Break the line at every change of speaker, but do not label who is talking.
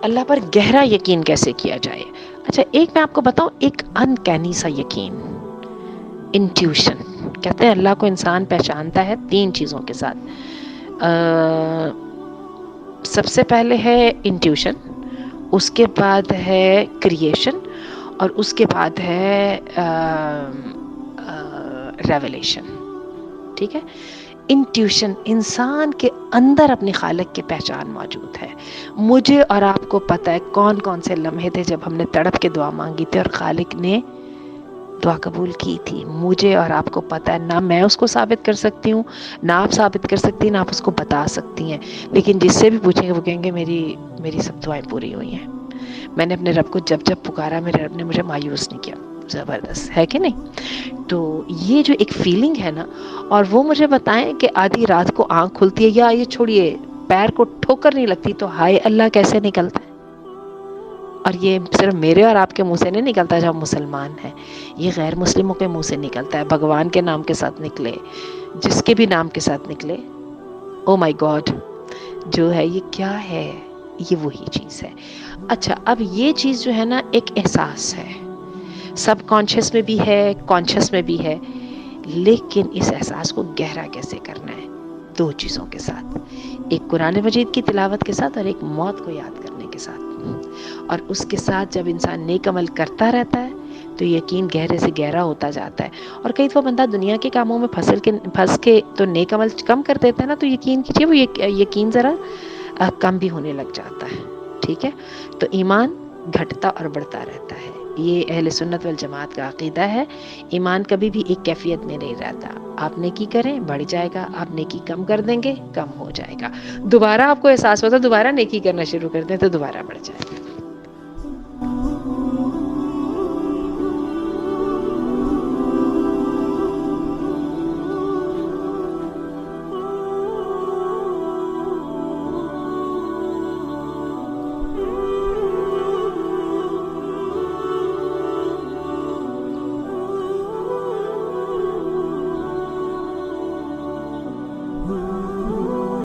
اللہ پر گہرا یقین کیسے کیا جائے؟ اچھا ایک میں آپ کو بتاؤں، ایک انکینی سا یقین، انٹیوشن کہتے ہیں اللہ کو انسان پہچانتا ہے 3 چیزوں کے ساتھ. سب سے پہلے ہے انٹیوشن، اس کے بعد ہے کریشن، اور اس کے بعد ہے ریویلیشن. ٹھیک ہے، انٹیوشن، انسان کے اندر اپنے خالق کی پہچان موجود ہے. مجھے اور آپ کو پتہ ہے کون کون سے لمحے تھے جب ہم نے تڑپ کے دعا مانگی تھی اور خالق نے دعا قبول کی تھی. مجھے اور آپ کو پتہ ہے، نہ میں اس کو ثابت کر سکتی ہوں، نہ آپ ثابت کر سکتی ہیں، نہ آپ اس کو بتا سکتی ہیں، لیکن جس سے بھی پوچھیں گے وہ کہیں گے میری سب دعائیں پوری ہوئی ہیں. میں نے اپنے رب کو جب جب پکارا میرے رب نے مجھے مایوس نہیں کیا. زبردست ہے کہ نہیں؟ تو یہ جو ایک فیلنگ ہے نا، اور وہ مجھے بتائیں کہ آدھی رات کو آنکھ کھلتی ہے، یا یہ چھوڑیے پیر کو ٹھوکر نہیں لگتی تو ہائے اللہ کیسے نکلتا ہے. اور یہ صرف میرے اور آپ کے منہ سے نہیں نکلتا جب ہم مسلمان ہیں، یہ غیر مسلموں کے منہ سے نکلتا ہے. بھگوان کے نام کے ساتھ نکلے، جس کے بھی نام کے ساتھ نکلے، او مائی گاڈ جو ہے یہ کیا ہے، یہ وہی چیز ہے. اچھا اب یہ چیز جو ہے نا ایک احساس ہے، سب کانشیس میں بھی ہے، کانشیس میں بھی ہے، لیکن اس احساس کو گہرا کیسے کرنا ہے؟ 2 چیزوں کے ساتھ، ایک قرآن مجید کی تلاوت کے ساتھ اور ایک موت کو یاد کرنے کے ساتھ. اور اس کے ساتھ جب انسان نیک عمل کرتا رہتا ہے تو یقین گہرے سے گہرا ہوتا جاتا ہے. اور کئی دفعہ بندہ دنیا کے کاموں میں پھنس کے تو نیک عمل کم کر دیتا ہے نا، تو یقین کیجیے وہ یقین ذرا کم بھی ہونے لگ جاتا ہے. ٹھیک ہے، تو ایمان گھٹتا اور بڑھتا رہتا ہے. یہ اہل سنت والجماعت کا عقیدہ ہے. ایمان کبھی بھی ایک کیفیت میں نہیں رہتا. آپ نیکی کریں بڑھ جائے گا، آپ نیکی کم کر دیں گے کم ہو جائے گا. دوبارہ آپ کو احساس ہوتا ہے دوبارہ نیکی کرنا شروع کر دیں تو دوبارہ بڑھ جائے گا.